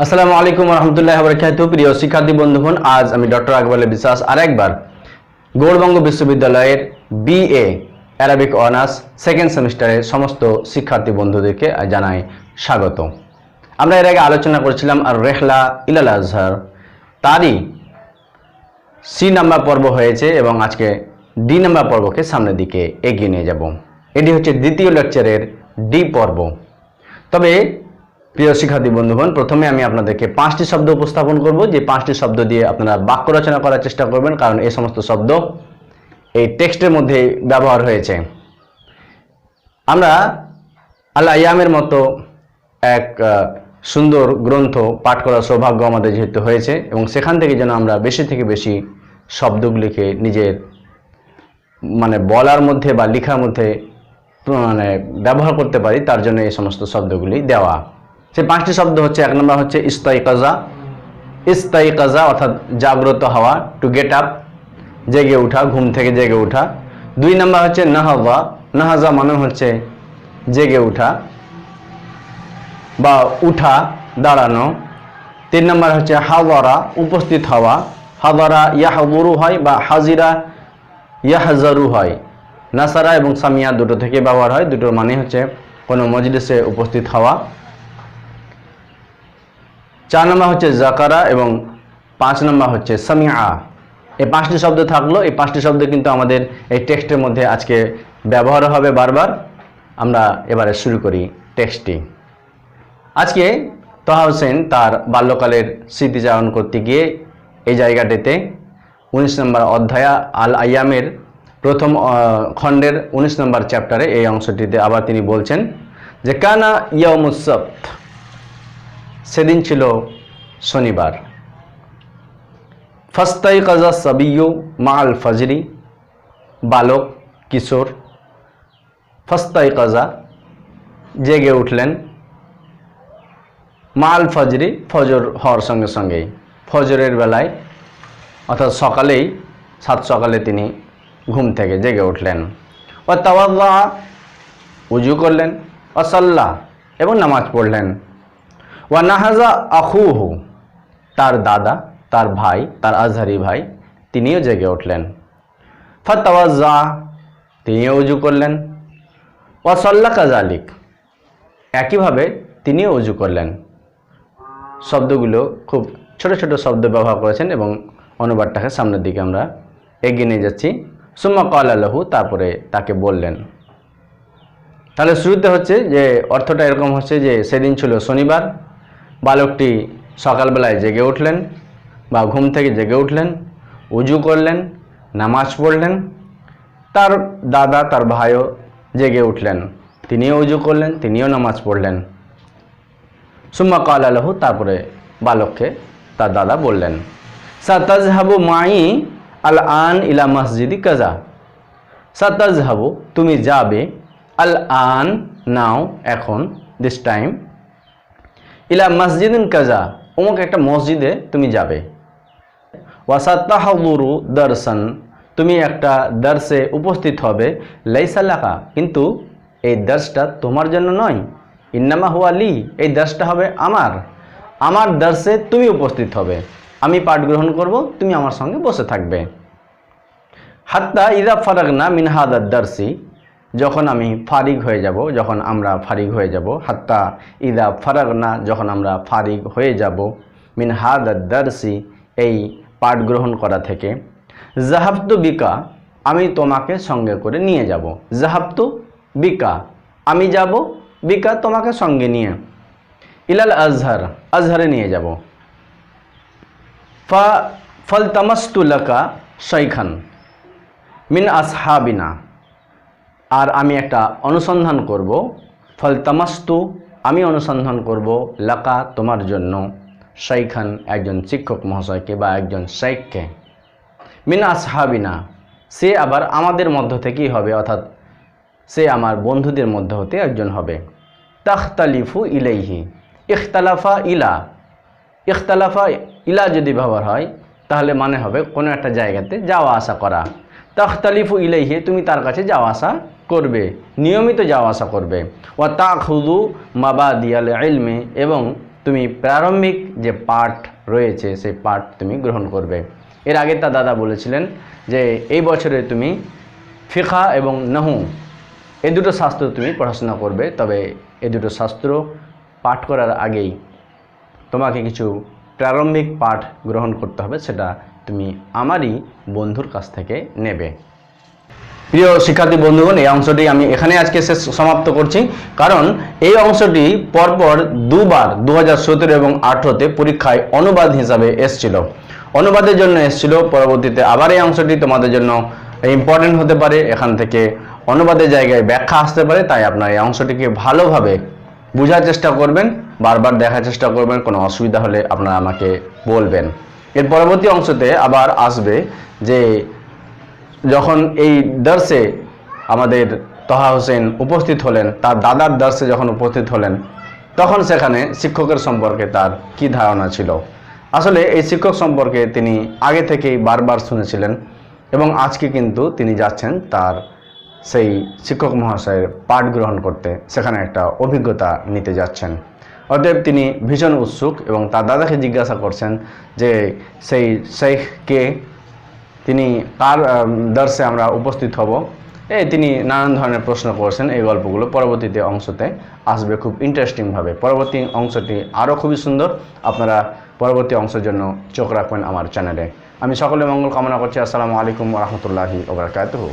আসসালামু আলাইকুম রহমতুল্লাহ বরকাতুহু। প্রিয় শিক্ষার্থী বন্ধুগণ, আজ আমি ডক্টর আকবর বিশ্বাস আরেকবার গৌড়বঙ্গ বিশ্ববিদ্যালয়ের বিএ অ্যারাবিক অনার্স সেকেন্ড সেমিস্টারের সমস্ত শিক্ষার্থী বন্ধুদেরকে জানাই স্বাগত। আমরা এর আগে আলোচনা করেছিলাম আর রেহলা ইলাল আজহার, তারই সি নাম্বার পর্ব হয়েছে এবং আজকে ডি নাম্বার পর্বকে সামনের দিকে এগিয়ে নিয়ে যাব। এটি হচ্ছে দ্বিতীয় লেকচারের ডি পর্ব। তবে প্রিয় শিক্ষার্থী বন্ধুগণ, প্রথমে আমি আপনাদেরকে 5টি শব্দ উপস্থাপন করব, যে 5টি শব্দ দিয়ে আপনারা বাক্য রচনা করার চেষ্টা করবেন, কারণ এই সমস্ত শব্দ এই টেক্সটের মধ্যে ব্যবহার হয়েছে। আমরা আল আইয়ামের মতো এক সুন্দর গ্রন্থ পাঠ করার সৌভাগ্য আমাদের যেহেতু হয়েছে, এবং সেখান থেকে যেন আমরা বেশি থেকে বেশি শব্দগুলিকে নিজের বলার মধ্যে বা লেখার মধ্যে ব্যবহার করতে পারি, তার জন্য এই সমস্ত শব্দগুলি দেওয়া। সেই 5টি শব্দ হচ্ছে, 1 নম্বর হচ্ছে ইস্তাইকাজা, ইস্তাইকাজা অর্থাৎ জাগ্রত হওয়া, টু গেট আপ, জেগে ওঠা, ঘুম থেকে জেগে ওঠা। 2 নম্বর হচ্ছে নাহাজা, নাহাজা মানে হচ্ছে জেগে ওঠা বা উঠা, দাঁড়ানো। 3 নম্বর হচ্ছে হাজারা, উপস্থিত হওয়া, হাজারা ইয়াহজুরু হয় বা হাজিরা ইয়াহজারু হয়। নাসারা এবং সামিয়া দুটো থেকে ব্যবহার হয়, দুটোর মানে হচ্ছে কোনো মজলিসে উপস্থিত হওয়া। 4 নম্বর হচ্ছে জাকারা এবং 5 নম্বর হচ্ছে সামিয়া। এই 5টি শব্দ থাকলো। এই 5টি শব্দ কিন্তু আমাদের এই টেক্সটের মধ্যে আজকে ব্যবহার হবে বারবার। আমরা এবারে শুরু করি টেক্সটটি। আজকে তহা হোসেন তার বাল্যকালের স্মৃতিচারণ করতে গিয়ে এই জায়গাটিতে 19 নম্বর অধ্যায় আল আইয়ামের প্রথম খণ্ডের 19 নম্বর চ্যাপ্টারে এই অংশটিতে আবার তিনি বলছেন যে কানা ইয়াউমুস সাবত, সেদিন ছিল শনিবার। ফাস্তাইকাজা সাবিয়্যু মা'আল ফজরি, বালক কিশোর ফাস্তাইকাজা জেগে উঠলেন, মা'আল ফজরি ফজর হওয়ার সঙ্গে সঙ্গেই, ফজরের বেলায় অর্থাৎ সকালেই, সাত সকালে তিনি ঘুম থেকে জেগে উঠলেন। ওয়াতওয়াদ্দা, উজু করলেন, ওয়াসল্লা এবং নামাজ পড়লেন। ওয়ানাহাজা আখুহু, তার দাদা, তার ভাই, তার আজহারি ভাই, তিনিও জেগে উঠলেন। ফতওয়াজ্জা, তিনিও উজু করলেন। ওয়াসল্লা কাযালিক, একইভাবে তিনিও উজু করলেন। শব্দগুলো খুব ছোট ছোট শব্দ ব্যবহার করেছেন এবং অনুবাদটাকে সামনের দিকে আমরা এগিয়ে নিয়ে যাচ্ছি। সুম্মা ক্বালা লাহু, তারপরে তাকে বললেন। তাহলে শুরুতে হচ্ছে যে অর্থটা এরকম হচ্ছে যে সেদিন ছিল শনিবার, বালকটি সকালবেলায় জেগে উঠলেন বা ঘুম থেকে জেগে উঠলেন, উজু করলেন, নামাজ পড়লেন। তার দাদা, তার ভাইও জেগে উঠলেন, তিনিও উজু করলেন, তিনিও নামাজ পড়লেন। সুম্মা ক্বালা লাহু, তারপরে বালককে তার দাদা বললেন ستذهبু মাই আল আন ইলা মসজিদি কাজা, ستذهبু তুমি যাবে, আল আন নাও এখন, দিস টাইম, ইলা মসজিদিন কাজা অমুক একটা মসজিদে তুমি যাবে। ওয়াসাতাহদুরু দরসান, তুমি একটা দর্সে উপস্থিত হবে, লাইসা লাকা, কিন্তু এই দর্সটা তোমার জন্য নয়, ইন্নামা হুয়া লি, এই দর্সটা হবে আমার, আমার দর্সে তুমি উপস্থিত হবে, আমি পাঠ গ্রহণ করব, তুমি আমার সঙ্গে বসে থাকবে। হাত্তা ইদা ফারাগনা মিন হাদাদ দর্সি, যখন আমি ফারিগ হয়ে যাব, যখন আমরা ফারিগ হয়ে যাব, হাত্তা ইদা ফারাগনা, যখন আমরা ফারিগ হয়ে যাব, মিন হাদাদ দর্সি, এই পাঠ গ্রহণ করা থেকে, ذهبت বিকা, আমি তোমাকে সঙ্গে করে নিয়ে যাব। ذهبت বিকা, আমি যাব, বিকা তোমাকে সঙ্গে নিয়ে, ইলাল আজহার, আজহারে নিয়ে যাব। ফালতমস্তু লাকা শৈখান মিন আসহাবিনা, আর আমি একটা অনুসন্ধান করব, ফালতমস্তু আমি অনুসন্ধান করব, লাকা তোমার জন্য, শৈখান একজন শিক্ষক মহাশয়কে বা একজন শেখকে, মিন আসহাবিনা সে আবার আমাদের মধ্য থেকেই হবে, অর্থাৎ সে আমার বন্ধুদের মধ্য হতে একজন হবে। তختلفু ইলেহি, ইখতালাফা ইলা, ইখতালাফা ইলা যদি ব্যবহার হয় তাহলে মানে হবে কোনো একটা জায়গাতে যাওয়া আসা করা। তختلفু ইলেহি, তুমি তার কাছে যাওয়া আসা করবে, নিয়মিত যাওয়া আসা করবে। ওয়া তা'খুযু মাবাদিয়াল ইলমি, এবং তুমি প্রারম্ভিক যে পাঠ রয়েছে সেই পাঠ তুমি গ্রহণ করবে। এর আগে তার দাদা বলেছিলেন যে এই বছরে তুমি ফিকহ এবং নাহু এই দুটো শাস্ত্র তুমি পড়াশোনা করবে, তবে এই দুটো শাস্ত্র পাঠ করার আগেই তোমাকে কিছু প্রারম্ভিক পাঠ গ্রহণ করতে হবে, সেটা তুমি আমারই বন্ধুর কাছ থেকে নেবে। প্রিয় শিক্ষার্থী বন্ধুগণ, এই অংশটি আমি এখানে আজকে সমাপ্ত করছি, কারণ এই অংশটি পরপর দুবার 2017 এবং 2018-তে পরীক্ষায় অনুবাদ হিসাবে এসেছিল। অনুবাদের জন্য এসেছিল, পরবর্তীতে আবার এই অংশটি তোমাদের জন্য ইম্পর্টেন্ট হতে পারে, এখান থেকে অনুবাদের জায়গায় ব্যাখ্যা আসতে পারে, তাই আপনারা এই অংশটিকে ভালোভাবে বোঝার চেষ্টা করবেন, বারবার দেখার চেষ্টা করবেন। কোনো অসুবিধা হলে আপনারা আমাকে বলবেন। এর পরবর্তী অংশতে আবার আসবে যে যখন এই দর্সে আমাদের তহা হোসেন উপস্থিত হলেন, তার দাদার দর্সে যখন উপস্থিত হলেন, তখন সেখানে শিক্ষকের সম্পর্কে তার কি ধারণা ছিল। আসলে এই শিক্ষক সম্পর্কে তিনি আগে থেকেই বারবার শুনেছিলেন এবং আজকে কিন্তু তিনি যাচ্ছেন তার সেই শিক্ষক মহাশয়ের পাঠ গ্রহণ করতে, সেখানে একটা অভিজ্ঞতা নিতে যাচ্ছেন। অতএব তিনি ভীষণ উৎসুক এবং তার দাদাকে জিজ্ঞাসা করছেন যে সেই শেখকে, তিনি কার দর্শে আমরা উপস্থিত হব। তিনি নানান ধরনের প্রশ্ন করছেন। এই গল্পগুলো পরবর্তীতে অংশতে আসবে খুব ইন্টারেস্টিংভাবে। পরবর্তী অংশটি আরও খুবই সুন্দর, আপনারা পরবর্তী অংশের জন্য চোখ রাখবেন আমার চ্যানেলে। আমি সকলে মঙ্গল কামনা করছি। আসসালামু আলাইকুম ওয়া রাহমাতুল্লাহি ওয়া বারাকাতুহু।